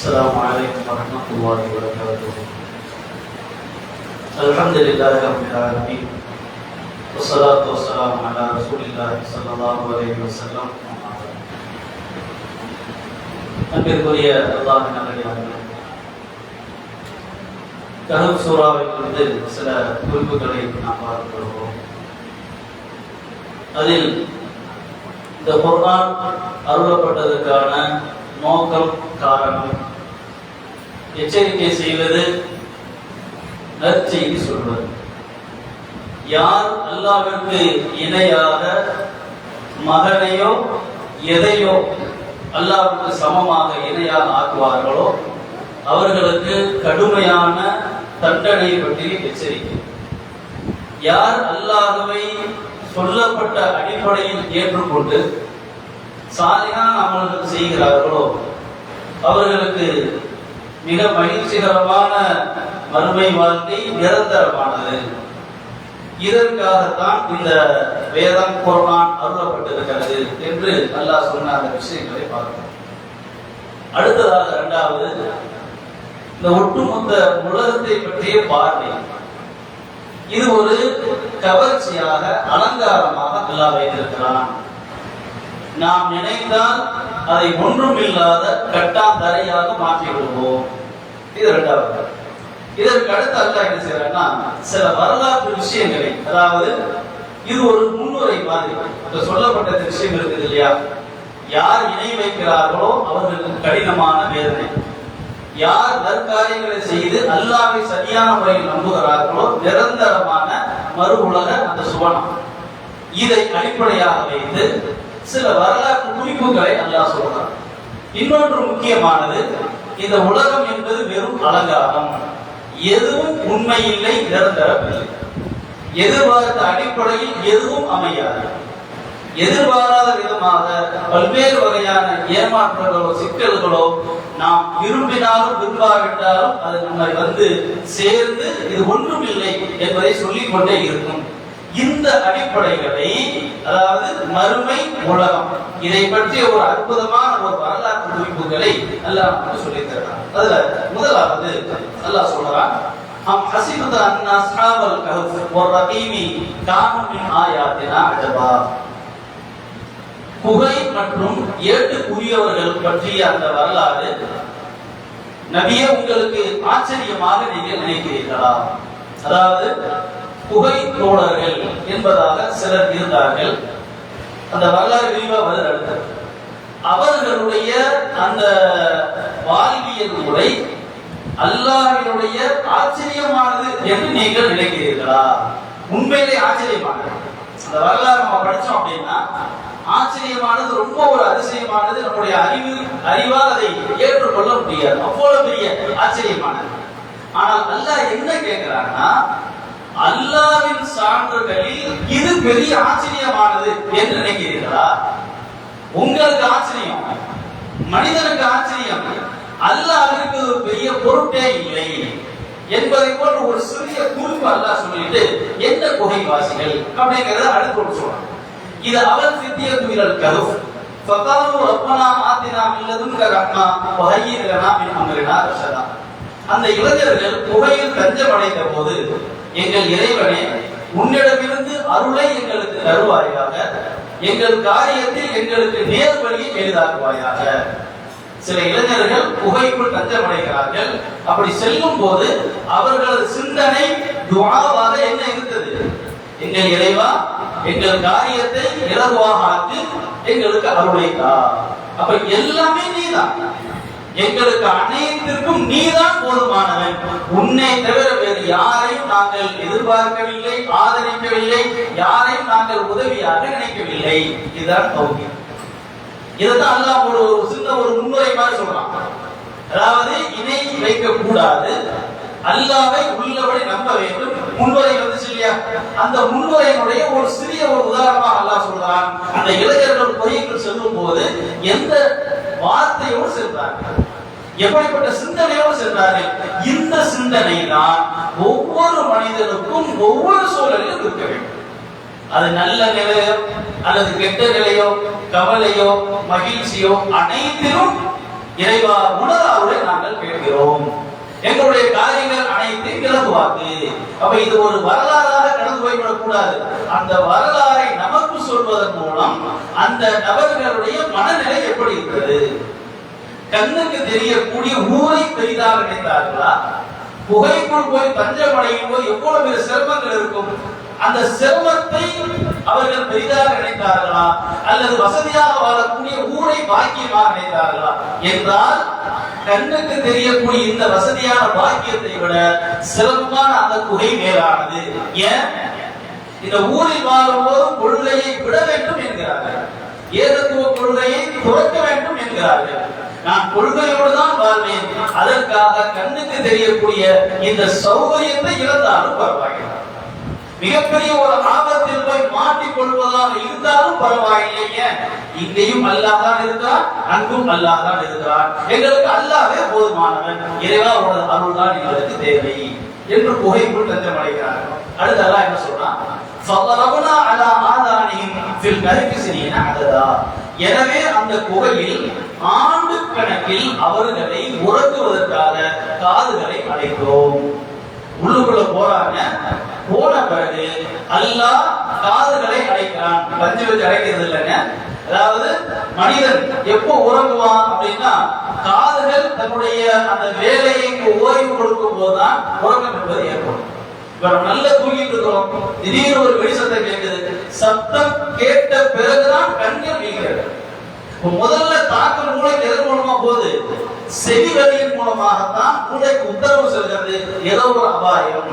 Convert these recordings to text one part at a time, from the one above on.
السلام عليكم ورحمة الله وبركاته. الحمد لله رب العالمين والصلاة والسلام على رسول الله صلى الله عليه وسلم. அன்பிற்குரிய அல்லாஹ்வின் நல்லடியார்களே, கஹஃப் சூராவிலிருந்து சில குறிப்புகளை நாம் பார்த்து வருகிறோம். அதில் இந்த குர்ஆன் அருளப்பட்டதற்கான நோக்கம், காரணம், எச்சரிக்கை செய்வது, நற்செய்தி சொல்வது. யார் அல்லாஹ்விற்கு இணையாக மகனையோ எதையோ அல்லாஹ்வுக்கு சமமாக இணையாக ஆக்குவார்களோ அவர்களுக்கு கடுமையான தண்டனை பற்றி எச்சரிக்கை. யார் அல்லாஹ்வை சொல்லப்பட்ட அடிப்படையில் ஏற்றுக்கொண்டு சாலிஹான அமல்கள் செய்கிறார்களோ அவர்களுக்கு மிக மகிழ்ச்சிகரமான மறுமை வாழ்க்கை நிரந்தரமானது. இதற்காகத்தான் இந்த வேதம் குர்ஆன் அருளப்பட்டிருக்கிறது என்று அல்லாஹ் சொன்ன அந்த விஷயங்களை பார்க்கிறோம். அடுத்ததாக இரண்டாவது, இந்த ஒட்டுமொத்த உலகத்தை பற்றிய பார்வை. இது ஒரு கவர்ச்சியாக, அலங்காரமாக அல்லாஹ் வைத்திருக்கிறான். நாம் நினைத்தால் அதை ஒன்றும் இல்லாத கட்டாந்தரையாக மாற்றி விடுவோம். இது இரண்டாவது. இதற்கு அடுத்து அல்லாஹ் என்ன செய்யறான்னா, சில வரலாற்று விஷயங்களை, அதாவது இது ஒரு முன்னுரை மாதிரி சொல்லப்பட்ட விஷயம் இருக்குது இல்லையா, யார் இணை வைக்கிறார்களோ அவர்களுக்கு கடினமான வேதனை, யார் நற்காரியங்களை செய்து அல்லாஹ்வை சரியான முறையில் நம்புகிறார்களோ நிரந்தரமான மறு உலக அந்த சுவனம். இதை அடிப்படையாக வைத்து சில வரலாற்று குறிப்புகளை அல்லாஹ் சொல்றார். இன்னொன்று முக்கியமானது, இந்த உலகம் என்பது வெறும் அலங்காரம், எதுவும் உண்மை இல்லை, நிரந்தரமில்லை. எதிர்பார்த்த அடிப்படையில் எதுவும் அமையாது. எதிர்பாராத விதமாக பல்வேறு வகையான ஏமாற்றங்களோ சிக்கல்களோ நாம் விரும்பினாலும் விரும்பாவிட்டாலும் அது நம்மை வந்து சேர்ந்து இது ஒன்றும் இல்லை என்பதை சொல்லிக் கொண்டே இருக்கும். இந்த அடிப்படைகளை, அதாவது மறுமை உலகம், இதை பற்றிய ஒரு அற்புதமான ஒரு வரலாற்று குறிப்புகளை அல்லாஹ் நமக்கு சொல்லித் தருகிறான். அதுல முதலாவது அல்லாஹ் சொல்றான், அம் ஹஸிபத அன்ன அஸ்ஹாபல் கஹஃப் வர்ரகீமி கானூ மின் ஆயாத்தினா அஜபா. குகை மற்றும் ஏட்டுக்குரியவர்கள் பற்றிய அந்த வரலாறு நபியே உங்களுக்கு ஆச்சரியமாக நீங்கள் நினைக்கிறீர்களா? அதாவது குகை தோழர்கள் என்பதாக சிலர் இருந்தார்கள். அந்த வரலாறு விரிவா வருது அடுத்தது. அவர்களுடைய அந்த வாழ்வியல் முறை அல்லாஹ்வினுடைய ஆச்சரியமானது என்று நீங்கள் நினைக்கிறீர்களா? உண்மையிலே ஆச்சரியமானது. அந்த வரலாறு நம்ம படிச்சோம் அப்படின்னா ஆச்சரியமானது, ரொம்ப ஒரு அதிசயமானது. நம்முடைய அறிவால் அதை ஏற்றுக்கொள்ள முடியாது, அவ்வளவு பெரிய ஆச்சரியமானது. ஆனால் அல்லாஹ் என்ன கேட்கிறான்னா, அல்லாஹ்வின் சான்றுகளில் இது பெரிய ஆச்சரியமானது என்று நினைக்கிறீர்களா? உங்களுக்கு ஆச்சரியம், மனிதனுக்கு ஆச்சரியம், அல்லாஹ்விற்கு ஒரு பெரிய பொருட்டே இல்லை என்பதை போன்ற ஒரு சிறிய குறிப்பு அல்லாஹ் சொல்லிட்டு என்ன குகைவாசிகள் அப்படிங்கறத அடுத்து சொல்றாங்க. இது அவல் ஃபித்யத்து மினல் கஹஃப் ஃபகாலு ரப்பனா ஆதினா மின் லதுன்க ரஹ்மா வஹய்யி லனா மின் அம்ரினா ரஷதா. அந்த இளைஞர்கள் குகையில் தஞ்சம் அடைந்த போது, எங்கள் இறைவனே, உன்னிடமிருந்து அருளை எங்களுக்கு தருவாயாக, எங்கள் காரியத்தில் எங்களுக்கு நேர் வழியை எளிதாக்குவாயாக. சில இளைஞர்கள் குகைக்குள் தஞ்சம் அடைகிறார்கள். அப்படி செல்லும் போது அவர்களது சிந்தனை துஆவாக என்ன இருந்தது? எங்கள் இறைவா, எங்கள் காரியத்தை இலகுவாக ஆக்கி எங்களுக்கு அருளை தா. அப்ப எல்லாமே நீதான், எங்களுக்கு அனைத்திற்கும் நீதான் போதுமானவன். உன்னை தவிர வேறு யாரையும் நாங்கள் எதிர்பார்க்கவில்லை, ஆதரிக்கவில்லை, யாரையும் நாங்கள் உதவியாக நினைக்கவில்லை. இதுதான் தௌஹீத். இதுதான் அல்லாஹ் ஒரு சின்ன ஒரு முன்னுரை மாதிரி சொல்றான். அதாவது இணை வைக்க கூடாது, அல்லாஹ்வை உள்ளபடி நம்ப வேண்டும். முன்னுரை வந்துச்சு இல்லையா, அந்த முன்னுரையினுடைய ஒரு சிறிய ஒரு உதாரணமாக அல்லாஹ் சொல்றான். அந்த இளைஞர்கள் குகைக்குள் செல்லும் போது எந்த வார்த்தையோடு சென்றார்கள், எப்படிப்பட்ட சிந்தனையோடு சென்றார்கள்? இந்த சிந்தனை தான் ஒவ்வொரு மனிதனுக்கும் ஒவ்வொரு சூழலிலும் இருக்க வேண்டும். அது நல்ல நிலையோ அல்லது கெட்ட நிலையோ, கவலையோ, மகிழ்ச்சியோ, அனைத்திலும் இறைவா உனது அருளை நாங்கள் கேட்கிறோம், எங்களுடைய காரியங்கள் அனைத்தையும் இலகுவாக்கு. அப்ப இது ஒரு வரலாறாக கடந்து போய்விடக் கூடாது. அந்த வரலாறை நமக்கு சொல்வதன் மூலம் அந்த நபர்களுடைய மனநிலை எப்படி இருக்கிறது, கண்ணுக்கு தெரியக்கூடிய ஊரை பெரிதாக நினைத்தார்களா, குகைக்குள் போய் தஞ்சமடையும் போது எவ்வளவு பெரிய சிரமங்கள் இருக்கும், அந்த சிரமத்தை அவர்கள் பெரிதாக நினைத்தார்களா அல்லது வசதியாக வாழக்கூடிய ஊரை பாக்கியமாக நினைத்தார்களா என்றால், கண்ணுக்கு தெரியக்கூடிய இந்த வசதியான பாக்கியத்தை விட சிறப்பான அந்த குகை மேலானது. ஏன்? இந்த ஊரில் வாழும்போது கொள்கையை விட வேண்டும் என்கிறார்கள், ஏகத்துவ கொள்கையை துறக்க வேண்டும் என்கிறார்கள். நான் கொள்கையோடு தான் வாழ்வேன், அதற்காக கண்ணுக்கு தெரியக்கூடிய இந்த சௌகரியத்தை இழந்தாலும் பரவாயில்லை, மிகப்பெரிய ஒரு ஆபத்தில் போய் மாட்டிக் கொள்வதாக இருந்தாலும் பரவாயில்லையே, இங்கேயும் அல்லாஹ் தான் இருக்கிறான், அங்கும் அல்லாஹ் தான் இருக்கிறான், எங்களுக்கு அல்லாஹ்வே போதுமானவன், இறைவா உனது அருள் தான் எங்களுக்கு தேவை என்று குகைக்குள் தஞ்சமடைகிறார். அடுத்து அல்லாஹ் என்ன சொல்றான்? ஃபதரபனா அலா ஆதானிஹிம் ஃபில் கஹ்ஃபி ஸினீன அததா. எனவே அந்த குகையில் ஆண்டு கணக்கில் அவர்களை உறங்குவதற்காக காதுகளை அடைத்தோம். உள்ளுக்குள்ள போறாங்க, போன பிறகு அல்லாஹ் காதுகளை அடைக்கிறான். பஞ்சு வச்சு அடைக்கிறது இல்லைங்க. அதாவது மனிதன் எப்போ உறங்குவான் அப்படின்னா, காதுகள் தன்னுடைய அந்த வேலையை ஓய்வு கொடுக்கும் போதுதான் உறக்கம் என்பது ஏற்படும். இப்ப நல்ல தூங்கிட்டு இருக்கிறோம், திடீர்னு ஒரு வெடி சத்தம் கேட்குது, சத்தம் கேட்ட பிறகுதான் கண்கள் நீங்கிறது. முதல்ல தாக்கல் மூளைக்கு எதன் மூலமா போகுது? செவி வழியின் மூலமாகத்தான் மூளைக்கு உத்தரவு செல்கிறது, ஏதோ ஒரு அபாயம்,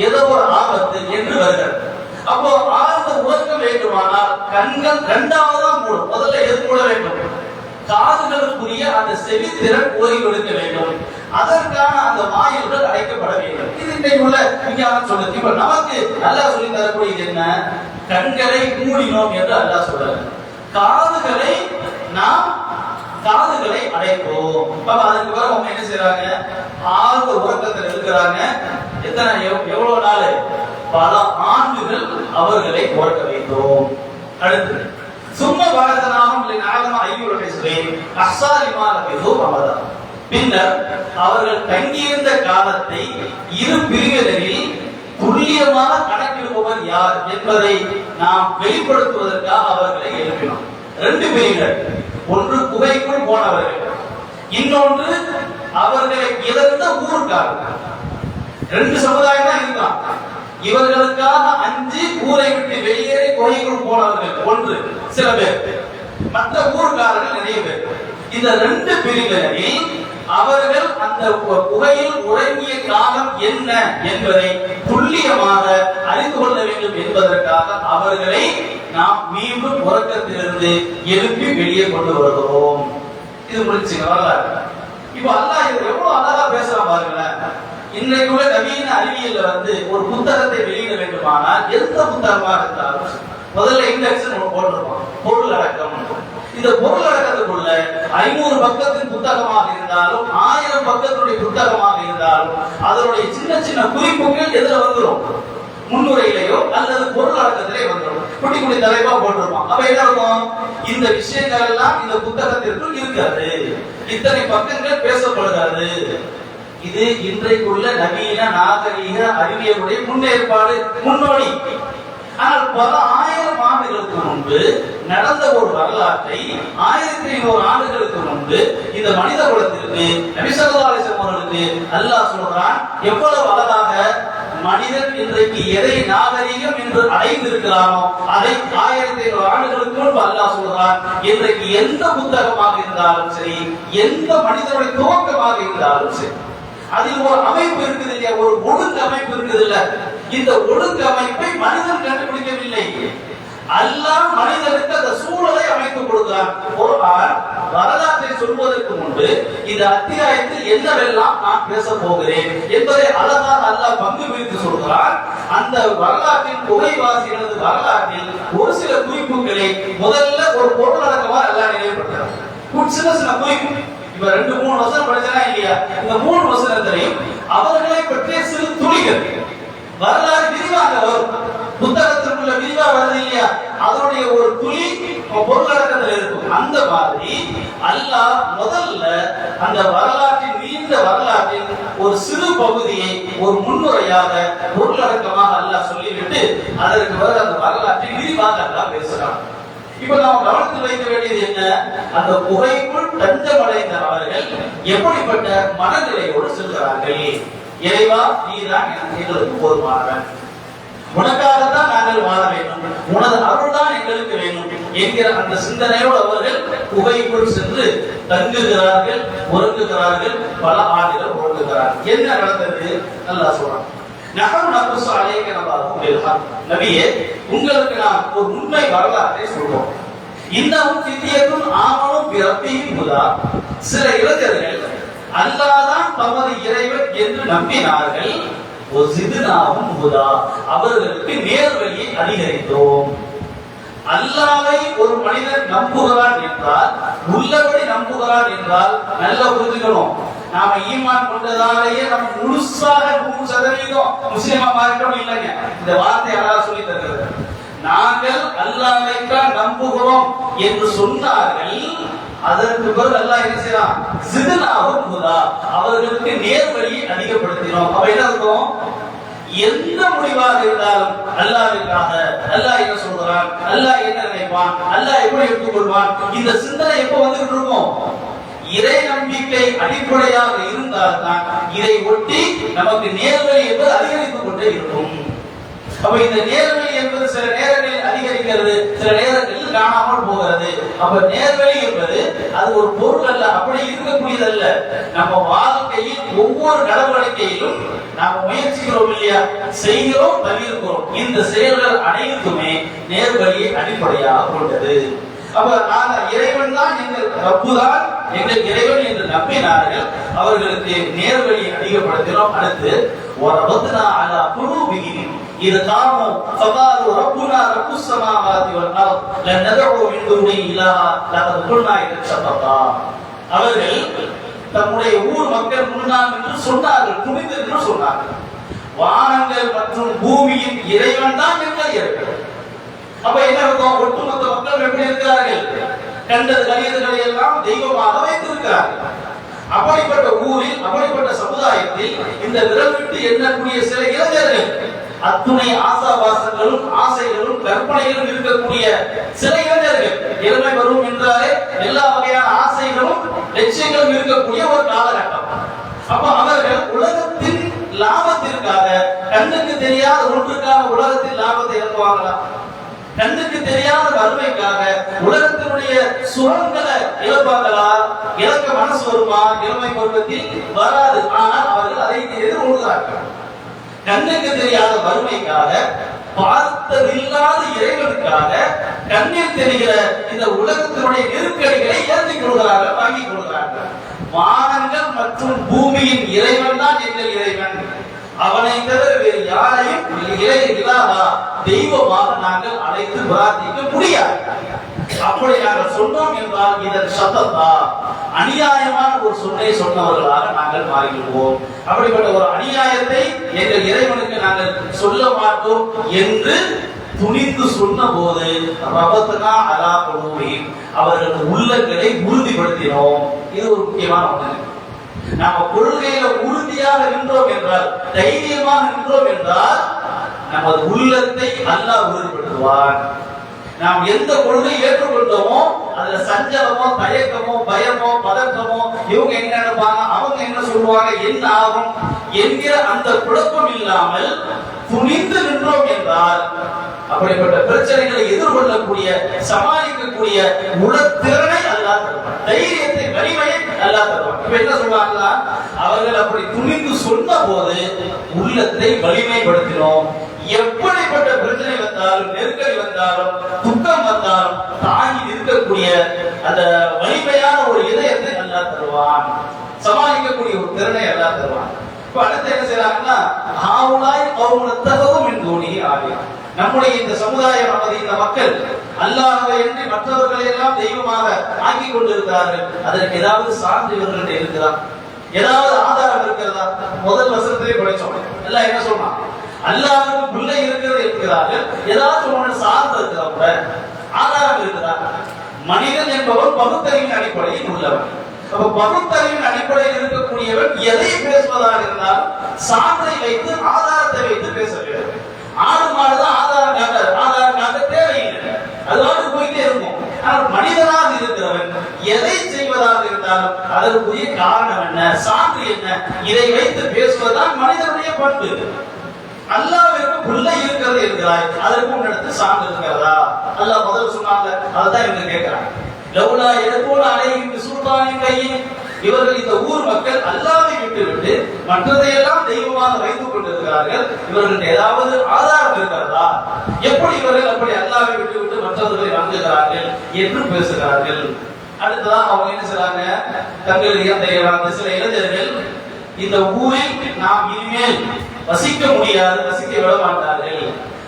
ஏதோ ஒரு ஆபத்து என்று வருகிறது. அப்போ ஆழ்ந்த உறக்கம் வேண்டுமானால் கண்கள் இரண்டாவதுதான் மூடும். முதல்ல எது மூட வேண்டும்? காதுகளுக்குரிய அந்த செவி திறன் ஓய்வு எடுக்க வேண்டும், அதற்கான அந்த வாயில்கள் அடைக்கப்பட வேண்டும். இது இன்றைக்கு உள்ள விஞ்ஞானம் சொல்லுது. இப்ப நமக்கு அல்லாஹ் சொல்லி தரக்கூடியது என்ன? கண்களை மூடினோம் என்று அல்லாஹ் சொல்றாரு, காதுகளை நாம் காதுகளை அடைப்போம். அதுக்கு பிறகு அவங்க என்ன செய்யறாங்க? ஆழ்ந்த உறக்கத்தில் இருக்கிறாங்க. எத்தனை எவ்வளவு நாள்? பல ஆண்டுகள் அவர்களை உறக்க வைத்தோம். அடுத்து சும்மா வாழ்த்தனாவும் நாகமா ஐயுடைய சுரேன் அசாலிமான அமதா. பின்னர் அவர்கள் தங்கியிருந்த காலத்தை இரு பிரிவினரில் துல்லியமாக கணக்கிடுபவர் யார் என்பதை நாம் வெளிப்படுத்துவதற்காக அவர்களை எழுப்பினோம். ரெண்டு பிரிவினர், ஒன்று குகைக்குள் போனவர்கள், இன்னொன்று அவர்களை இழந்த ஊருக்காரர்கள். ரெண்டு சமுதாயம் தான் இருக்கான். இவர்களுக்காக அஞ்சு ஊரை விட்டு வெளியேறி குகைக்குள் போனவர்கள் ஒன்று சில பேர், மற்ற ஊருக்காரர்கள் நிறைய பேர். இந்த ரெண்டு பிரிவினரில் அவர்கள் அந்த குகையில் உறங்கிய காலம் என்ன என்பதை துல்லியமாக அறிந்து கொள்ள வேண்டும் என்பதற்காக அவர்களை நாம் மீண்டும் உறக்கத்திலிருந்து எழுப்பி வெளியே கொண்டு வருகிறோம். இது முடிச்சுங்க வரலாறு. இப்ப அல்லாஹ் எவ்வளவு அழகா பேசுறான் பாருங்களேன். இன்றைக்குள்ள நவீன அறிவியல்ல ஒரு புத்தகத்தை வெளியிட வேண்டுமானால் எந்த புத்தகமாக இருந்தாலும் முதல்ல இண்டெக்ஸ் போட்டிருப்போம், பொருள் அடக்கம். இந்த பொருள் அடக்கத்துக்குள்ள 500 பக்கத்தின் புத்தகமாக இருந்தாலும் 1000 பக்கத்துடைய புத்தகமாக இருந்தாலும் அதனுடைய சின்ன சின்ன குறிப்புகள் எதுல வந்துடும்? முன்னுரையிலேயோ அல்லது பொருள் அடக்கத்திலே வந்துடும். குட்டி குட்டி தலைவா போட்டிருப்பான். அப்ப என்ன இருக்கும்? இந்த விஷயங்கள் எல்லாம் இந்த புத்தகத்திற்குள் இருக்காது, இத்தனை பக்கங்கள் பேசப்படுகிறது. இது இன்றைக்குள்ள நவீன நாகரீக அறிவியலுடைய முன்னேற்பாடு, முன்னோடி. ஆனால் பல ஆயிரம் ஆண்டுகளுக்கு முன்பு நடந்த ஒரு வரலாற்றை 1500 ஆண்டுகளுக்கு முன்பு இந்த மனித குலத்திற்கு நபி ஸல்லல்லாஹு அலைஹி வஸல்லம் அவர்களுக்கு அல்லாஹ் சொல்றான், எவ்வளவு அழகாக மனிதன் இன்றைக்கு எதை நாகரீகம் என்று அடைந்திருக்கிறானோ அதை 1500 ஆண்டுகளுக்கு முன்பு அல்லாஹ் சொல்றான். இன்றைக்கு எந்த புத்தகமாக இருந்தாலும் சரி, எந்த மனிதனுடைய துவக்கமாக இருந்தாலும் சரி, அதில் ஒரு அமைப்பு இருக்குது இல்லையா, ஒரு ஒழுங்கு அமைப்பு இருக்குது இல்ல. இந்த ஒழுங்கு அமைப்பை மனிதன் கண்டுபிடிக்கவில்லை, அல்லாஹ் மனிதனுக்கு அந்த சூழலை அமைத்துக் கொடுக்கிறான். குர்ஆன் வரலாற்றை சொல்வதற்கு முன்பு இந்த அத்தியாயத்தில் என்னவெல்லாம் நான் பேச போகிறேன் என்பதை அழகாக அல்லாஹ் பங்கு பிரித்து சொல்கிறான். அந்த வரலாற்றின் குகைவாசிகளது வரலாற்றில் ஒரு சில குறிப்புகளை முதல்ல ஒரு பொருளடக்கமா எல்லாம் நினைவுபடுத்துறாங்க. சின்ன சின்ன குறிப்பு. இப்ப 2-3 வசனம் படிச்சனா இல்லையா, இந்த 3 வசனத்திலையும் அவர்களை பற்றிய சிறு துளிகள் வரலாறு விரிவாக வரும். புத்தகத்திற்குள்ள விரிவா வருது இல்லையா, அதனுடைய ஒரு துளி பொருளடக்கத்தில் இருக்கும். அந்த மாதிரி அல்லாஹ் முதல்ல அந்த வரலாற்றின் நீண்ட வரலாற்றின் ஒரு சிறு பகுதியை ஒரு முன்னுரையாக உள்ளடக்கமாக அல்லாஹ் சொல்லிவிட்டு அதற்கு பிறகு அந்த வரலாற்றை விரிவாக அல்லாஹ் பேசுகிறான். இப்ப நாம் கவனத்தில் வைக்க வேண்டியது என்ன? அந்த குகைக்குள் தஞ்சமடைந்த அவர்கள் எப்படிப்பட்ட மனநிலையோடு செல்கிறார்கள்? இறைவா, நீதான் எங்களுக்கு போதுமானவன், உனக்காகத்தான் நாங்கள் வாழ வேண்டும், உனது அருள் தான் எங்களுக்கு வேண்டும் என்கிற அந்த சிந்தனையோடு அவர்கள் குகைக்குள் சென்று தங்குகிறார்கள், உறங்குகிறார்கள், பல ஆண்டுகள் உறங்குகிறார்கள். என்ன நடந்தது? அல்லாஹ் சொல்றான், நபியே, உங்களுக்கு நாம் ஒரு உண்மை வரலாற்றை சொல்றோம். இன்னமும் தித்தியக்கும் ஆமனும் பிறப்பியும் முதா. சில இளைஞர்கள் அல்லாஹ்தான் தமது இறைவன் என்று நம்பினார்கள். அவர்களுக்கு நேர்வழியை அதிகரித்தோம். அல்லாஹ்வை ஒரு மனிதன் நம்புகிறான் என்றால், உள்ளபடி நம்புகிறான் என்றால் நல்ல புரிஞ்சுக்கணும். நாம ஈமான் கொண்டதாலேயே நம்ம முழுசாக 100% முஸ்லிமா மாறிட்டோம் இல்லைங்க. இந்த வார்த்தை அல்லாஹ் சொல்லி தருகிறது. நாங்கள் அல்லாஹ்வை நம்புகிறோம் என்று சொன்னார்கள். அதற்கு பிறகு அல்லாஹ் என்ன செய்யறான்? ஜித்னாஹும் ஹுதா, அவர்களுக்கு நேர்வழியை அதிகப்படுத்தினோம். அப்ப என்ன அர்த்தம்? எந்த முடிவாக இருந்தாலும் அல்லாஹ்வுக்காக, அல்லாஹ் என்ன சொல்றான், அல்லாஹ் என்ன நினைப்பான், அல்லாஹ் எப்படி எடுத்துக்கொள்வான், இந்த சிந்தனை எப்போ வந்துட்டு இருக்கும்? இறை நம்பிக்கை அடிப்படையாக இருந்தால்தான் இதை ஒட்டி நமக்கு நேர்வழி என்பது அதிகரித்துக் கொண்டே இருக்கும். அப்ப இந்த நேர்வழி என்பது சில நேரங்களில் அதிகரிக்கிறது, சில நேரங்களில் காணாமல் போகிறது. அப்ப நேர்வழி என்பது அது ஒரு பொருள் அல்ல, அப்படி இருக்கக்கூடியது அல்ல. நம்ம வாழ்க்கையில் ஒவ்வொரு நடவடிக்கையிலும் நாம் முயற்சிக்கிறோம் இல்லையா, செய்கிறோம், தவிர்க்கிறோம், இந்த செயல்கள் அனைத்துமே நேர்வழியை அடிப்படையாக கொண்டது. அப்ப நாங்கள் இறைவன் தான் எங்கள் ரப்பு தான் எங்கள் இறைவன் என்று நம்பினார்கள். அவர்களுக்கு நேர்வழியை அதிகப்படுத்தினோம். அடுத்து வரபத்னா அலா குலூபிஹிம் இது காமு ஃபகாலு ரப்புனா ரப்புஸ் ஸமாவாதி வல் அர்த் லன் நதஉ மின் துனிஹி இலாஹா லகத் குல்னா இத்தஷத்தா. அவர்கள் தம்முடைய ஊர் மக்கள் முன்னால் என்று சொன்னார்கள், துணிந்து என்று சொன்னார்கள், வானங்கள் மற்றும் பூமியின் இறைவன் தான் எங்கள் இறைவன். அப்ப என்ன இருக்கும்? ஒட்டுமொத்த மக்கள் எப்படி இருக்கிறார்கள்? கண்டது கலியதுகளை எல்லாம் தெய்வமாக வைத்திருக்கிறார்கள். அப்படிப்பட்ட ஊரில், அப்படிப்பட்ட சமுதாயத்தில் இந்த விரல் விட்டு எண்ணக்கூடிய சில இளைஞர்கள், அத்துணை ஆசாபாசங்களும் ஆசைகளும் கற்பனைகளும் இருக்கக்கூடிய சில இளைஞர்கள், இளமை வரும் என்றாலே எல்லா வகையான ஆசைகளும் லட்சியங்களும் இருக்கக்கூடிய ஒரு காலகட்டம். அப்ப அவர்கள் உலகத்தின் லாபத்திற்காக, கண்ணுக்கு தெரியாத ஒன்றுக்காக உலகத்தின் லாபத்தை இழக்குவாங்களா? கண்ணுக்கு தெரியாத வறுமைக்காக உலகத்தினுடைய சுரங்களை இழப்பாங்களா? இழக்க மனசு வருமா? இளமை பருவத்தில் வராது. ஆனால் அவர்கள் அதை எதிர்கொள்கிறார்கள். கண்ணுக்கு தெரியாத வறுமைக்காக, பார்த்ததில்லாத இறைவனுக்காக, கண்ணில் தெரிகிற இந்த உலகத்தினுடைய நெருக்கடிகளை ஏற்றிக் கொள்கிறார்கள், வாங்கிக் கொள்கிறார்கள். வானங்கள் மற்றும் பூமியின் இறைவன் தான் எங்கள் இறைவன், அவனை தவிர வேறு யாரையும் தெய்வமாக நாங்கள் அழைத்து பிரார்த்திக்க முடியாது. அப்படி நாங்கள் சொன்னோம் என்றால் இதன் சத்தத்தா அநியாயமான ஒரு சொல்லை சொன்னவர்களாக நாங்கள் மாறிவிடுவோம். அப்படிப்பட்ட ஒரு அநியாயத்தை எங்கள் இறைவனுக்கு நாங்கள் சொல்ல மாட்டோம் என்று துணிந்து சொன்ன போது ரபத்னா அலா குலூபிஹிம், அவர்கள் உள்ளங்களை உறுதிப்படுத்தினோம். இது ஒரு முக்கியமான ஒன்று. நாம கொள்கையில உறுதியாக நின்றோம் என்றால், தைரியமாக நின்றோம் என்றால், நமது உள்ளத்தை அல்லாஹ் உறுதிப்படுத்துவான். நாம் எந்த கொள்கையை ஏற்றுக்கொண்டோமோ அதுல சஞ்சலமோ, தயக்கமோ, பயமோ, பதற்றமோ, இவங்க என்ன நினைப்பாங்க, அவங்க என்ன சொல்லுவாங்க, என்ன ஆகும் என்கிற அந்த குழப்பம் இல்லாமல் துணிந்து நின்றோம் என்றால், அப்படிப்பட்ட பிரச்சனைகளை எதிர்கொள்ளக்கூடிய, சமாளிக்கக்கூடிய உளத்திறனை அல்லாஹ் தருவான், தைரியத்தை, வலிமையை அல்லாஹ் தருவான். இப்ப என்ன சொல்றாங்களா, அவர்கள் அப்படி துணிந்து சொன்ன போது உள்ளத்தை வலிமைப்படுத்தினோம். எப்படிப்பட்ட பிரச்சனை வந்தாலும், நெருக்கடி வந்தாலும், துக்கம் வந்தாலும் தாங்கி நிற்கக்கூடிய அந்த வலிமையான ஒரு இதயத்தை அல்லாஹ் தருவான், சமாளிக்கக்கூடிய ஒரு திறனை அல்லாஹ் தருவான். இப்ப அடுத்து என்ன செய்யறாங்கன்னா, ஹாவுலாய் கௌமுனத்தஹும் மின் தூனிஹி ஆலிஹா, நம்முடைய இந்த சமுதாயம், நமது இந்த மக்கள் அல்லாஹ்வை அன்றி மற்றவர்களை எல்லாம் தெய்வமாக ஆக்கிக் கொண்டிருக்கிறார்கள். அதற்கு ஏதாவது சான்று இவர்கள்ட்ட இருக்குதா? ஏதாவது ஆதாரம் இருக்கிறதா? முதல் வசனத்திலே படிச்சோம், எல்லாம் என்ன சொல்றான், அல்லாஹ்வுக்கு பிள்ளை இருக்கிறது என்கிறார்கள். ஏதாவது ஒன்று சார்ந்து இருக்கிற ஆதாரம் இருக்குதா? மனிதன் என்பவர் பகுத்தறிவின் அடிப்படையில் உள்ளவன். அப்ப பகுத்தறிவின் அடிப்படையில் இருக்கக்கூடியவன் எதை பேசுவதாக இருந்தாலும் சான்றை வைத்து ஆதாரத்தை வைத்து பேச வேண்டும். ஆடு மாடுதான் ஆதாரமாக தேவையில்லை, அதோடு போயிட்டே இருக்கும். ஆனால் மனிதனாக இருக்கிறவன் எதை செய்வதாக இருந்தாலும் அதற்குரிய காரணம் என்ன, சான்று என்ன, இதை வைத்து பேசுவதுதான் மனிதனுடைய பண்பு. அல்லாஹ்விற்கு பிள்ளை இருக்கிறது என்கிறாய், அதற்கு உன்னிடத்து சான்று இருக்கிறதா? அல்லாஹ் முதல்ல சொன்னாங்க, அதுதான் இவங்க கேட்கிறாங்க. லவ்லா எதுபோல அலைஹிம் பிசுல்தானின் கையின், இவர்கள் இந்த ஊர் மக்கள் அல்லாஹ்வை விட்டுவிட்டு மற்றதையெல்லாம் தெய்வமாக வைத்துக் கொண்டிருக்கிறார்கள், இவர்களுக்கு ஏதாவது ஆதாரம் இருக்கிறதா? எப்படி இவர்கள் அப்படி அல்லாஹ்வை விட்டுவிட்டு மற்றவர்களை வணங்குகிறார்கள் என்று பேசுகிறார்கள். அடுத்ததான் அவங்க என்ன செய்றாங்க, தங்களுக்கு அந்த சில இளைஞர்கள் இந்த ஊரில் நாம் இனிமேல் வசிக்க முடியாது, வசிக்க விட மாட்டார்கள்,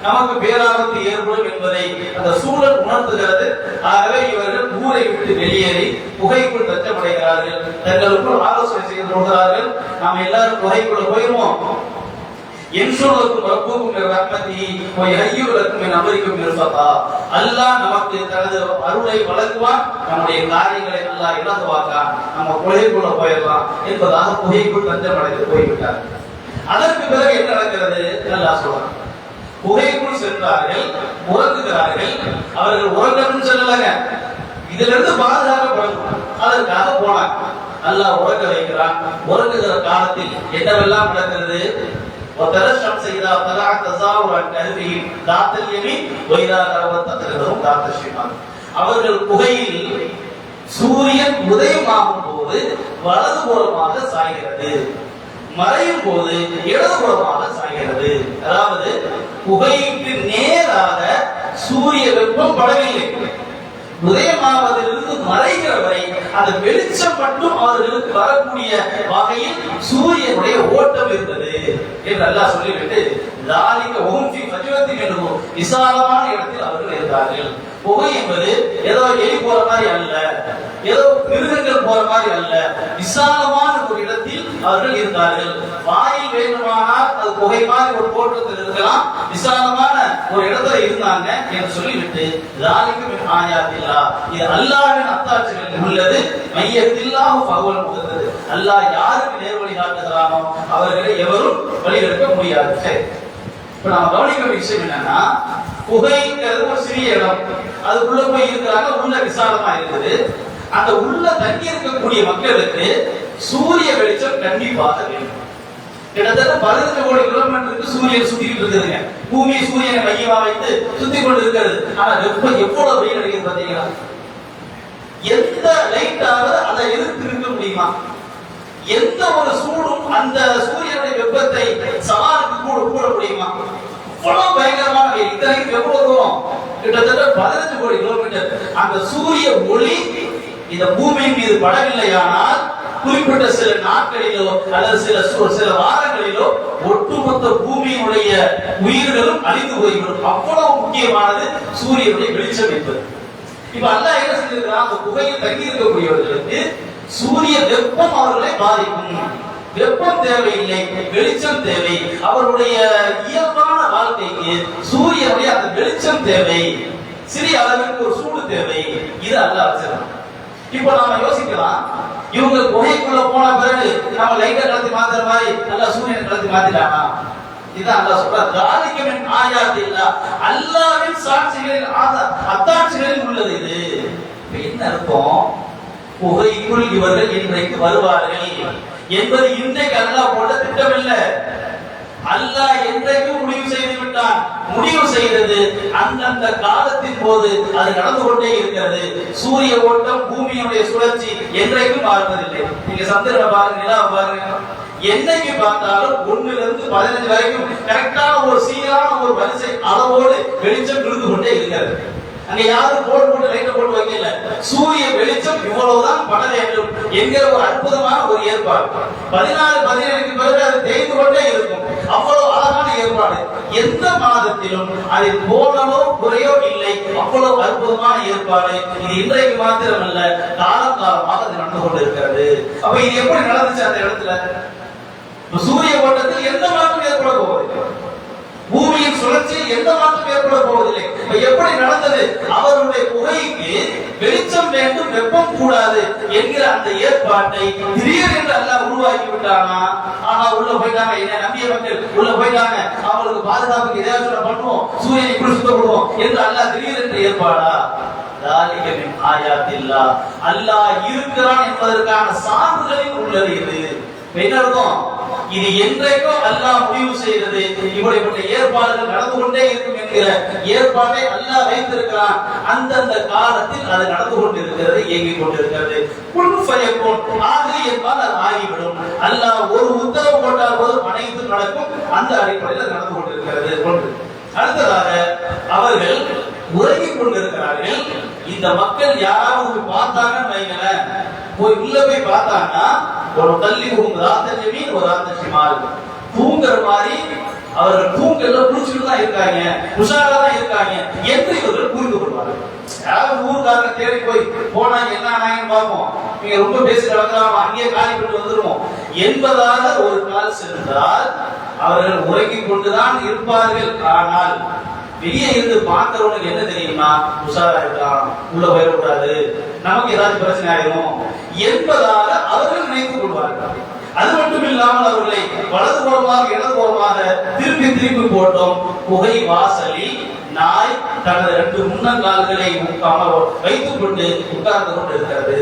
நமக்கு பேராபத்து ஏற்படும் என்பதை அந்த சூழல் உணர்த்துகிறது. ஆகவே இவர்கள் ஊரை விட்டு வெளியேறி குகைக்குள் தஞ்சமடைகிறார்கள். தங்களுக்குள் ஆலோசனை செய்து கொள்கிறார்கள், நாம் எல்லாரும் குகைக்குள்ள போயிருவோம், அல்லாஹ் நமக்கு தனது அருளை வழங்குவான், நம்முடைய காரியங்களை அல்லாஹ் இலகுவாக்கான், நம்ம குகைக்குள்ள போயிடலாம் என்பதாக குகைக்குள் தஞ்சமடைந்து போய்விட்டார். அதற்கு பிறகு என்ன நடக்கிறது அல்லாஹ் சொல்றான். குகைக்குள் சென்றார்கள், உறங்குகிறார்கள். அவர்கள் உறங்கணும்னு சொல்லலங்க, இதுல இருந்து பாதுகாக்கப்படணும், அதற்காக போனாங்க. அல்லாஹ் உறங்க வைக்கிறான். உறங்குகிற காலத்தில் என்னவெல்லாம் நடக்கிறது? وترشم سيدا طلع تزاور عن كهفه ذات اليمين وإذا غربت تقرضهم ذات الشمال. அவர்கள் குகையில் சூரியன் உதயமாகும் போது வலதுபுறமாக சாய்கிறது, மறையும் போது இடதுபுறமாக சாய்கிறது. அதாவது குகைக்கு நேராக சூரிய வெப்பம் படவில்லை, உதயமாவதிலிருந்து மறைகிற வரை அந்த வெளிச்சம் மட்டும் அவர்களுக்கு வரக்கூடிய வகையில் சூரியனுடைய ஓட்டம் இருந்தது என்று அல்லாஹ் சொல்லிவிட்டு விசாலமான இடத்தில் அவர்கள் இருந்தார்கள். புகை என்பது ஏதோ எலி போற மாதிரி அல்ல, ஏதோ மிருகங்கள் போற மாதிரி அல்ல, விசாலமான ஒரு இடத்தில் அவர்கள் இருந்தார்கள். வாயில் வேண்டுமானால் அது புகை மாதிரி ஒரு தோற்றத்தில் இருக்கலாம், விசாலமான ஒரு இடத்துல இருந்தாங்க என்று சொல்லிவிட்டு இது அல்லாஹ்வின் அத்தாட்சிகளில் உள்ளது, மையத்தில்லாஹு ஃபஹுவல் முஹ்ததி, அல்லாஹ் யாருக்கு நேர்வழி காட்டுகிறானோ அவர்களை எவரும் வழிகெடுக்க முடியாது. சரி, இப்ப நாம கவனிக்க வேண்டிய விஷயம் என்னன்னா, புகைங்கிறது ஒரு சிறிய இடம், அதுக்குள்ள போய் இருக்கிறாங்க, உள்ள விசாலமா இருக்குது. அந்த உள்ள தங்கி இருக்கக்கூடிய மக்களுக்கு சூரிய வெளிச்சம் கண்டிப்பாக வேண்டும். கிட்டத்தட்ட 15 கோடி கிலோமீட்டருக்கு சூரியன் சுத்திட்டு இருக்குதுங்க. பூமி சூரியனை மையமா வைத்து சுத்தி கொண்டு இருக்கிறது. ஆனா வெப்பம் எவ்வளவு வெயில் அடிக்குது பாத்தீங்களா? எந்த லைட்டாவது அதை எதிர்த்து இருக்க முடியுமா? எந்த ஒரு சூடும் அந்த சூரியனுடைய வெப்பத்தை சவாலுக்கு கூட முடியுமா? அவ்வளவு பயங்கரமான வெயில். இத்தனைக்கு எவ்வளவு தூரம்? கிட்டத்தட்ட 15 கோடி கிலோமீட்டர். அந்த சூரிய ஒளி இந்த பூமியின் மீது படவில்லையானால் குறிப்பிட்ட சில நாட்களிலோ அல்லது சில வாரங்களிலோ ஒட்டுமொத்த பூமியினுடைய உயிர்களும் அழிந்து போய்விடும். அவ்வளவு முக்கியமானது சூரியனுடைய வெளிச்சம் என்பது. இப்ப அல்லாஹ் என்ன செஞ்சிருக்கிறான், அந்த குகையில் தங்கி இருக்கக்கூடியவர்களுக்கு சூரிய வெப்பம் அவர்களை பாதிக்கும். வெப்பம் தேவையில்லை, வெளிச்சம் தேவை. அவருடைய இயல்பான வாழ்க்கைக்கு சூரியனுடைய அந்த வெளிச்சம் தேவை, சிறிய அளவிற்கு ஒரு சூடு தேவை. இது அல்லாஹ் வச்சிருக்கான். இப்போ நாம யோசிக்கலாம், இவங்க குகைக்குள்ள போன பிறகு நம்ம லைட்டை கலத்தி மாத்துற மாதிரி நல்லா சூரியனை கலத்தி மாத்திட்டானா? இதான் அல்லாஹ் சொல்றார், தாலிகமின் ஆயாத்தில்லாஹ், அல்லாஹ்வின் சாட்சிகளில் அத்தாட்சிகளில் உள்ளது இது. என்ன அர்த்தம்? குகைக்குள் இவர்கள் இன்றைக்கு வருவார்கள் என்பது இன்றைக்கு அல்லாஹ் போட்ட திட்டம் இல்லை. அல்லாஹ் என்றைக்கு முடிவு செய்து விட்டான். முடிவு செய்தது அந்தந்த காலத்தின் போது அது நடந்து கொண்டே இருக்கிறது. சூரிய ஓட்டம், பூமியுடைய சுழற்சி என்றைக்கும் மாறுவதில்லை. நீங்க சந்திரனை பாருங்க, நிலாவை பாருங்க, என்னைக்கு பார்த்தாலும் 1 இருந்து 15 வரைக்கும் கரெக்டான ஒரு சீரான ஒரு வரிசை அளவோடு வெளிச்சம் விழுந்து கொண்டே இருக்கிறது. அங்க யாரும் போட்டு லைட்டை போட்டு வைக்கல. சூரிய வெளிச்சம் இவ்வளவுதான் பட வேண்டும் என்கிற ஒரு அற்புதமான ஒரு ஏற்பாடு. 14, 17க்கு பிறகு அது தேய்ந்து கொண்டே இருக்கும். அவ்வளவு அழகான ஏற்பாடு. எந்த மாதத்திலும் அதில் போனோ குறையோ இல்லை. அவ்வளவு அற்புதமான ஏற்பாடு. இது இன்றைக்கு மாத்திரமல்ல, காலம் காலமாக அது நடந்து கொண்டிருக்கிறது. அப்ப இது எப்படி நடந்துச்சு அந்த இடத்துல? சூரிய ஓட்டத்தில் எந்த மாற்றம் ஏற்பட போவதில்லை, பூமியின் சுழற்சியில் எந்த மாற்றம் ஏற்பட போவதில்லை. எப்படி நடந்தது? அவருடைய குகைக்கு வெளிச்சம் வேண்டும் வெப்பம் கூடாது என்கிற அந்த ஏற்பாட்டை திடீரென்று அல்லாஹ் உருவாக்கி விட்டானா. ஆனா உள்ள போயிட்டாங்க, என்ன நம்பிய மக்கள் உள்ள போயிட்டாங்க, அவங்களுக்கு பாதுகாப்புக்கு ஏதாவது பண்ணுவோம், சூரியனை இப்படி சுத்த விடுவோம் என்று அல்லாஹ் திடீரென்று ஏற்பாடா? அல்லாஹ் இருக்கிறான் என்பதற்கான சான்றுகளில் உள்ளது இது. என்ன அர்த்தம்? இது என்றைக்கோ அல்லாஹ் முடிவு செய்தது, இப்படிப்பட்ட ஏற்பாடுகள் நடந்து கொண்டே இருக்கும் என்கிற ஏற்பாட்டை அல்லாஹ் வைத்திருக்கிறான். அந்தந்த காலத்தில் அது நடந்து கொண்டிருக்கிறது, இயங்கிக் கொண்டிருக்கிறது. ஆகு என்பால் அது ஆகிவிடும். அல்லாஹ் ஒரு உத்தரவு போட்டால் போதும் அனைத்தும் நடக்கும். அந்த அடிப்படையில் நடந்து கொண்டிருக்கிறது. ஒன்று. அடுத்ததாக அவர்கள் உறங்கிக் கொண்டிருக்கிறார்கள். இந்த மக்கள் யாராவது பார்த்தாங்கன்னு வைங்களேன், போய் உள்ள போய் பார்த்தாங்கன்னா ஒரு தள்ளி ஒரு தூங்குற மாதிரி அவர்கள் தூங்கல குளிச்சுட்டு தான் இருக்காங்க, உஷாரா தான் இருக்காங்க என்று இவர்கள் புரிந்து கொள்வார்கள். யாராவது ஊருக்காரங்க தேடி போய் போனாங்க என்ன ஆனாங்கன்னு பார்ப்போம், நீங்க ரொம்ப பேசி நடக்கலாம் அங்கேயே காலி பண்ணி வந்துருவோம் என்பதாக ஒரு கால் சென்றால் அவர்கள் உறங்கிக் கொண்டுதான் இருப்பார்கள். ஆனால் வெளியே இருந்து பார்க்கிறவனுக்கு என்ன தெரியுமா, உஷாரா இருக்கலாம், உள்ள போயிடக்கூடாது, நமக்கு ஏதாவது பிரச்சனை ஆயிரும் என்பதாக அவர்கள் நினைத்துக் கொள்வார்கள். அது மட்டும் இல்லாமல் அவர்களை வலது புறமாக இடது புறமாக திருப்பி திருப்பி போட்டோம். புகை வாசலில் நாய் தனது 2 முன்னங்கால்களை வைத்துக் கொண்டு உட்கார்ந்து கொண்டு இருக்கிறது.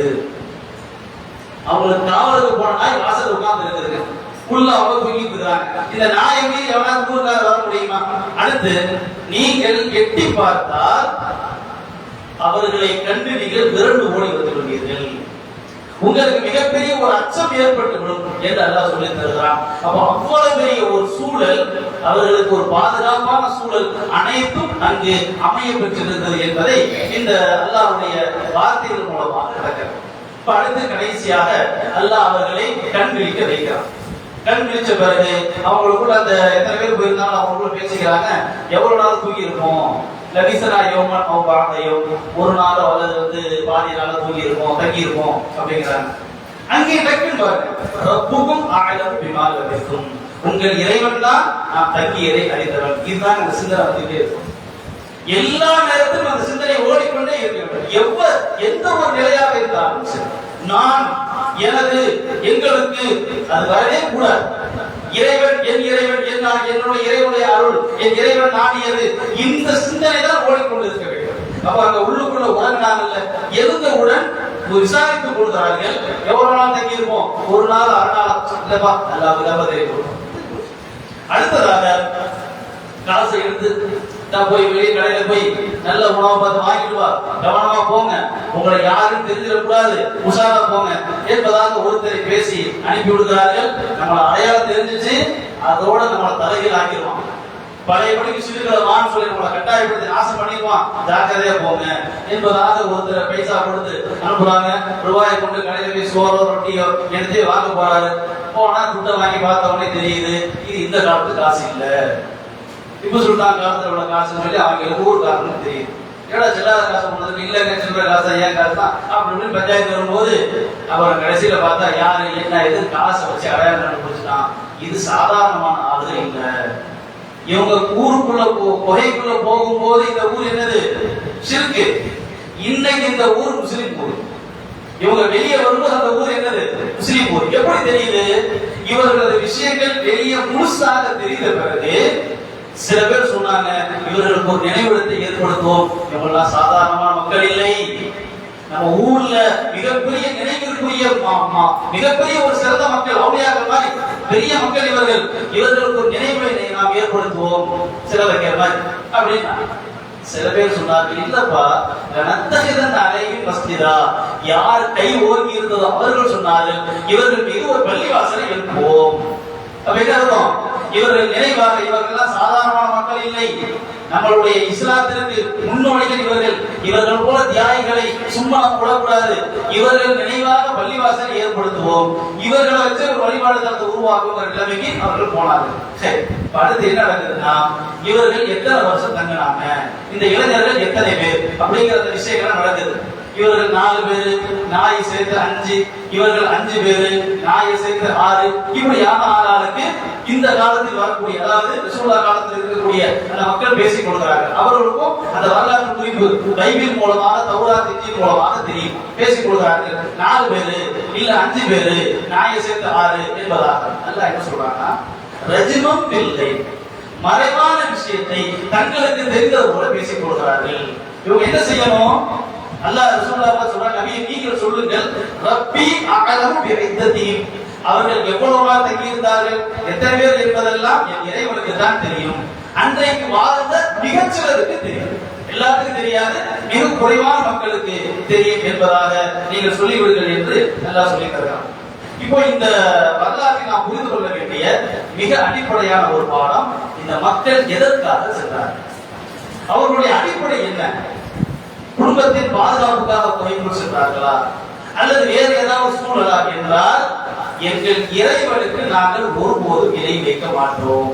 அவங்களுக்கு காவலுக்கு போன நாய் வாசல் உட்கார்ந்து இருக்கிறது, உள்ள அவங்க தூங்கிட்டு இருக்காங்க. இந்த நாயை மீறி எவனாவது ஊருக்கார வர முடியுமா? அடுத்து நீங்கள் எட்டி பார்த்தால் அவர்களை கண்டு நீங்கள் விரண்டு ஓடி வந்து கொள்வீர்கள். உங்களுக்கு மிகப்பெரிய ஒரு அச்சம் ஏற்பட்டுவிடும் என்று அல்லாஹ் சொல்லி தருகிறான். அப்ப அவ்வளவு பெரிய ஒரு சூழல், அவர்களுக்கு ஒரு பாதுகாப்பான சூழல் அனைத்தும் அங்கு அமைய பெற்றிருக்கிறது என்பதை இந்த அல்லாஹ்வுடைய வார்த்தைகள் மூலமாக நடக்கிறது. இப்ப அடுத்து கடைசியாக அல்லாஹ் அவர்களை கண் விழிக்க வைக்கிறான். கண் விழிச்ச பிறகு அவங்களுக்குள்ள அந்த எத்தனை பேர் போயிருந்தாலும் அவங்களுக்குள்ள பேசிக்கிறாங்க, எவ்வளவு நாள் தூங்கி இருப்போம், லபிசனா யோமன் பாதையும் ஒரு நாளோ அல்லது பாதி நாளோ தூங்கி இருப்போம், தங்கி இருப்போம் அப்படிங்கிறாங்க. அங்கே டக்குன்னு பாருங்க, ரப்புக்கும் ஆயிரம் பிமால் வைக்கும், உங்கள் இறைவன் தான் நாம் தங்கியதை அறிந்தவன். இதுதான் இந்த சிந்தனை வந்துட்டே இருக்கும். எல்லா நேரத்திலும் அந்த சிந்தனை ஓடிக்கொண்டே இருக்க வேண்டும். எந்த ஒரு நிலையாக இருந்தாலும் சரி, நான் எனது எங்களுக்கு அது வரவே கூடாது. இறைவன் என் இறைவன், என்னுடைய இறைவனுடைய அருள், என் இறைவன் நாடியது, இந்த சிந்தனை தான் ஓடிக்கொண்டிருக்க வேண்டும். அப்ப அங்க உள்ளுக்குள்ள உறங்கினாங்கல்ல, எழுந்தவுடன் விசாரித்துக் கொள்கிறார்கள், எவ்வளவு நாள் தங்கி இருப்போம், ஒரு நாள் அரை நாள் இல்லப்பா, நல்லா தெரியும். அடுத்ததாக காசை எடுத்து நான் போய் வெளியே கடையில போய் நல்ல உணவை பார்த்து வாங்கிட்டு வா, கவனமா போங்க, உங்களை யாரும் தெரிஞ்சிடக்கூடாது, உஷாரா போங்க என்பதாக ஒருத்தரை பேசி அனுப்பி விடுகிறார்கள். நம்மளை அடையாளம் தெரிஞ்சிச்சு, அதோட நம்மளை தலைகள் ஆக்கிடுவான். பழையபடிக்கு சிறுகளவான்னு சொல்லி நம்மளை கட்டாயப்படுத்தி நாசம் பண்ணிடுவான், ஜாக்கிரதையா போங்க என்பதாக ஒருத்தர் பைசா கொடுத்து அனுப்புறாங்க. ரூபாயை கொண்டு கடையில போய் சோறோ ரொட்டியோ எடுத்து வாங்க போறாரு. போனா துட்டை வாங்கி பார்த்த உடனே தெரியுது இது இந்த காலத்து காசு இல்லை, இப்ப சுல்தான் காலத்துல உள்ள காசுன்னு சொல்லி அவங்க ஊருக்காரன்னு தெரியுது. ஏடா சில்லாத காசு பண்ணதுக்கு இல்லைங்க, சில்லற காசு ஏன் காசு தான் அப்படின்னு பஞ்சாயத்து வரும்போது அப்புறம் கடைசியில பார்த்தா யாரு என்ன எது காசை வச்சு அடையாளம் கண்டுபிடிச்சிட்டான். இது சாதாரணமான ஆளுகள் இல்லை. இவங்க ஊருக்குள்ள புகைக்குள்ள போகும்போது இந்த ஊர் என்னது, ஷிர்க். இன்னைக்கு இந்த ஊர் முஸ்லிம் ஊர். இவங்க வெளியே வரும்போது அந்த ஊர் என்னது, முஸ்லிம் ஊர். எப்படி தெரியுது? இவர்களது விஷயங்கள் வெளியே முழுசாக தெரிந்த பிறகு சில பேர் சொன்னாங்க, இவர்களுக்கு ஒரு நினைவிடத்தை ஏற்படுத்துவோம், இவங்கெல்லாம் சாதாரணமான மக்கள் இல்லை, நம்ம ஊர்ல மிகப்பெரிய நினைவிற்குரிய மிகப்பெரிய ஒரு சிறந்த மக்கள், அவுளியாக்கள் மாதிரி பெரிய மக்கள் இவர்கள், இவர்களுக்கு ஒரு நினைவை நாம் ஏற்படுத்துவோம் சில வைக்கிற மாதிரி அப்படின்னா. சில பேர் சொன்னார்கள், இல்லப்பா நத்தகிதன் அலையும் மஸ்ஜிதா, யார் கை ஓங்கி இருந்ததோ அவர்கள் சொன்னார்கள், இவர்கள் மீது ஒரு பள்ளிவாசலை எழுப்புவோம். அப்ப என்ன அர்த்தம்? இவர்கள் நினைவாக, இவர்கள் சாதாரணமான மக்கள் இல்லை, நம்மளுடைய இஸ்லாத்திற்கு முன்னோடிகள் இவர்கள். இவர்கள் போல தியாகிகளை சும்மா கூடக்கூடாது, இவர்கள் நினைவாக பள்ளிவாசலை ஏற்படுத்துவோம், இவர்களை வச்சு ஒரு வழிபாடு தளத்தை உருவாக்கும் நிலைமைக்கு அவர்கள் போனார்கள். சரி, அடுத்து என்ன நடக்குதுன்னா, இவர்கள் எத்தனை வருஷம் தங்கினாங்க, இந்த இளைஞர்கள் எத்தனை பேர் அப்படிங்கிற விஷயங்கள் நடக்குது. இவர்கள் 4 பேரு, நாயை சேர்த்து 5, இவர்கள் 5 பேரு, நாயை சேர்த்து 6, இப்படியான ஆளாளுக்கு இந்த காலத்தில் வரக்கூடிய, அதாவது ரசூலுல்லாஹ் காலத்தில் இருக்கக்கூடிய இருக்கக்கூடிய அந்த மக்கள் பேசிக் கொள்கிறார்கள். அவர்களுக்கும் அந்த வரலாற்று குறிப்பு பைபிள் மூலமாக தௌராத் இன்ஜீல் மூலமாக தெரியும். பேசிக் கொள்கிறார்கள். 4 பேரு இல்ல 5 பேரு நாயை சேர்த்து 6 என்பதாக. அல்லாஹ் என்ன சொல்றாங்கன்னா ரஜ்மம் பில்லை, மறைவான விஷயத்தை தங்களுக்கு தெரிந்தது போல பேசிக் கொள்கிறார்கள். இவங்க என்ன செய்யணும்? அல்லாஹ் ரசூலுல்லாஹ் சொல்றாங்க, நபியே நீங்கள் சொல்லுங்கள், ரப்பி அஅலமு பிஇத்ததிஹிம், அவர்கள் எவ்வளவு நாள் தங்கியிருந்தார்கள், எத்தனை பேர் என்பதெல்லாம் என் இறைவனுக்கு தான் தெரியும். அன்றைக்கு வாழ்ந்த மிகச்சிலருக்கு தெரியும், எல்லாருக்கும் தெரியாது, மிக குறைவான மக்களுக்கு தெரியும் என்பதாக நீங்கள் சொல்லிவிடுங்கள் என்று அல்லாஹ் சொல்லி தருகிறார். இப்போ இந்த வரலாற்றை நாம் புரிந்து கொள்ள வேண்டிய மிக அடிப்படையான ஒரு பாடம், இந்த மக்கள் எதற்காக சென்றார்கள், அவர்களுடைய அடிப்படை என்ன? குடும்பத்தின் பாதுகாப்புக்காக கோயிலுக்குள் சென்றார்களா அல்லது வேறு ஏதாவது சூழலா என்றால், எங்கள் இறைவனுக்கு நாங்கள் ஒருபோதும் இணை வைக்க மாட்டோம்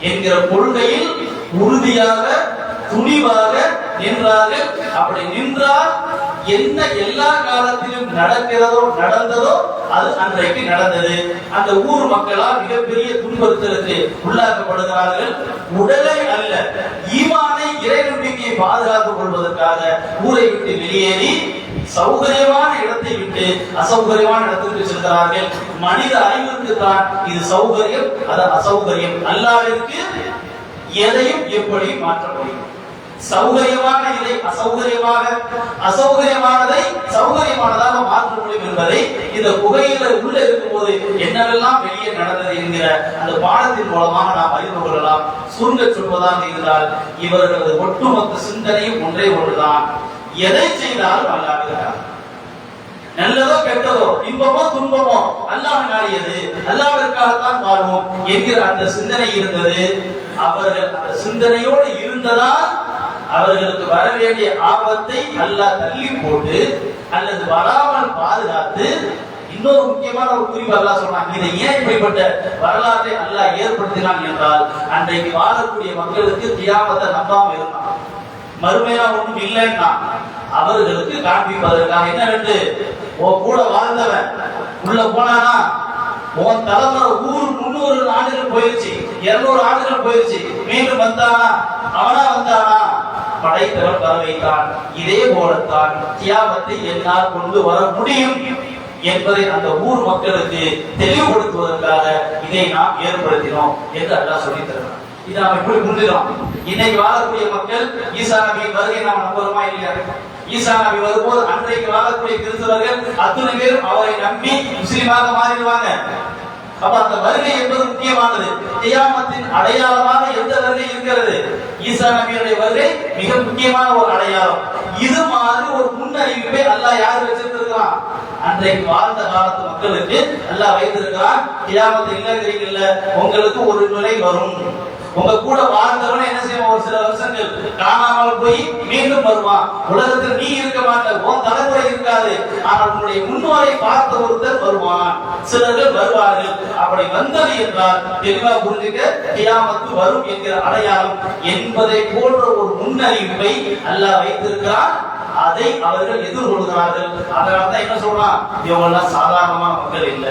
என்கிற கொள்கையில் உறுதியாக துணிவாக நின்றார்கள். அப்படி நின்றால் என்ன எல்லா காலத்திலும் நடந்ததோ அது அன்றைக்கு நடந்தது. அந்த ஊர் மக்களால் மிகப்பெரிய துன்புறுத்தலுக்கு உள்ளாக்கப்படுகிறார்கள். உடலை அல்ல, ஈமானை, இறை நம்பிக்கையை பாதுகாத்துக் கொள்வதற்காக ஊரை விட்டு வெளியேறி சௌகரியமான இடத்தை விட்டு அசௌகரியமான இடத்திற்கு செல்கிறார்கள். மனித அறிவுக்கு தான் இது சௌகரியம், அது அசௌகரியம். அல்லாஹ்விற்கு எதையும் எப்படி மாற்ற முடியும்? சௌகரியமான இதை அசௌகரியமாக, அசௌகரியமானதை சௌகரியமானதாக மாற்ற முடியும் என்பதை இந்த குகையில உள்ள இருக்கும்போது என்னவெல்லாம் வெளியே நடந்தது என்கிற அந்த பாடத்தின் மூலமாக நாம் அறிந்து கொள்ளலாம். சுருங்க சொல்வதாக இருந்தால், இவர்களது ஒட்டுமொத்த சிந்தனையும் ஒன்றே ஒன்றுதான், எதை செய்தாலும் அல்லாஹ், நல்லதோ கெட்டதோ, இன்பமோ துன்பமோ அல்லாஹ் நாடியது, அல்லாஹ்விற்காகத்தான் வாழ்வோம் என்கிற அந்த சிந்தனை இருந்தது. அவர்கள் அந்த சிந்தனையோடு இருந்ததால் அவர்களுக்கு வர வேண்டிய ஆபத்தை அல்லாஹ் தள்ளி போட்டு அல்லது வராமல் பாதுகாத்து, இன்னொரு முக்கியமான ஒரு குறிப்பு அல்லாஹ் சொன்னாங்க. இதை ஏன் இப்படிப்பட்ட வரலாற்றை அல்லாஹ் ஏற்படுத்தினான் என்றால், அன்றைக்கு வாழக்கூடிய மக்களுக்கு கியாமத்தை நம்பாம இருந்தான், மறுமையா ஒன்றும் இல்லைன்னா அவர்களுக்கு காண்பிப்பதற்காக என்ன வேண்டு, உன் கூட வாழ்ந்தவன் உள்ள போனானா, உன் தலைமுறை ஊர் 300 ஆண்டுகள் போயிருச்சு, 200 ஆண்டுகள் போயிருச்சு, மீண்டும் வந்தானா, அவனா வந்தானா, படைத்தவன் வர வைத்தான். இதே போலத்தான் கியாமத்தை என்னால் கொண்டு வர முடியும் என்பதை அந்த ஊர் மக்களுக்கு தெளிவுபடுத்துவதற்காக இதை நாம் ஏற்படுத்தினோம் என்று அல்லாஹ் சொல்லி தருகிறார். இதை நாம் எப்படி புரிஞ்சுக்கிறோம்? இன்னைக்கு வாழக்கூடிய மக்கள் ஈசா நபியின் வருகை நாம் நம்புறோமா இல்லையா? ஈசா நபி வரும்போது அன்றைக்கு வாழக்கூடிய கிறிஸ்தவர்கள் அத்தனை பேரும் அவரை நம்பி முஸ்லிமாக மாறிடுவாங்க. அப்ப அந்த வருகை என்பது முக்கியமானது. கியாமத்தின் அடையாளமாக எந்த வருகை இருக்கிறது? ஈசா நபியுடைய வருகை மிக முக்கியமான ஒரு அடையாளம். இது மாதிரி ஒரு முன்னறிவிப்பை அல்லாஹ் யாரு வச்சிருக்கிறான்? அன்றைக்கு வாழ்ந்த காலத்து மக்களுக்கு அல்லாஹ் வைத்திருக்கிறான். கியாமத்து இல்லைங்கிறீங்கல்ல, உங்களுக்கு ஒரு நிலை வரும். உங்க கூட வாழ்ந்தவன என்ன செய்வான்? ஒரு சில வருஷங்கள் காணாமல் போய் மீண்டும் வருவான். உலகத்தில் நீ இருக்க மாட்ட, உன் தலைமுறை இருக்காது, ஆனால் உன்னுடைய முன்னோரை பார்த்த ஒருத்தர் வருவான், சிலர்கள் வருவார்கள். அப்படி வந்தது என்றால் தெளிவா புரிஞ்சுக்க, கியாமத்து வரும் என்கிற அடையாளம் என்பதை போன்ற ஒரு முன்னறிவிப்பை அல்லாஹ் வைத்திருக்கிறான். அதை அவர்கள் எதிர்கொள்கிறார்கள். அதனால்தான் என்ன சொல்றான், இவங்கெல்லாம் சாதாரணமான மக்கள் இல்ல,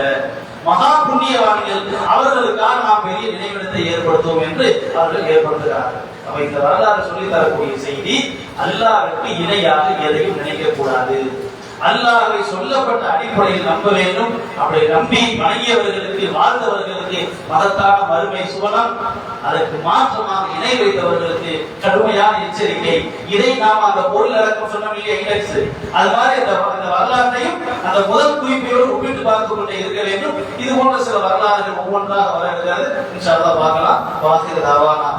மகா புண்ணியவான்கள், அவர்களுக்காக நாம் பெரிய நினைவிடத்தை ஏற்படுத்துவோம் என்று அவர்கள் ஏற்படுத்துகிறார்கள். அப்ப இந்த வரலாறு சொல்லி தரக்கூடிய செய்தி, அல்லாஹ்வுக்கு இணையாக எதையும் நினைக்க கூடாது, அல்லாஹ்வை சொல்லப்பட்ட அடிப்படையில் நம்ப வேண்டும். அப்படி நம்பி வணங்கியவர்களுக்கு, வாழ்ந்தவர்களுக்கு மகத்தான மறுமை சுவனம், அதற்கு மாற்றமாக இணை வைத்தவர்களுக்கு கடுமையான எச்சரிக்கை. இதை நாம் அந்த பொருள் அடக்கம் சொன்னோம் இல்லையா, இண்டெக்ஸ், அது மாதிரி இந்த வரலாற்றையும் அந்த முதல் குறிப்பையோடு ஒப்பிட்டு பார்த்து கொண்டே இருக்க வேண்டும். இது போன்ற சில வரலாறுகள் ஒவ்வொன்றாக வர இருக்கிறது. இன்ஷா அல்லாஹ் பார்க்கலாம். வாஹிர் தாவானா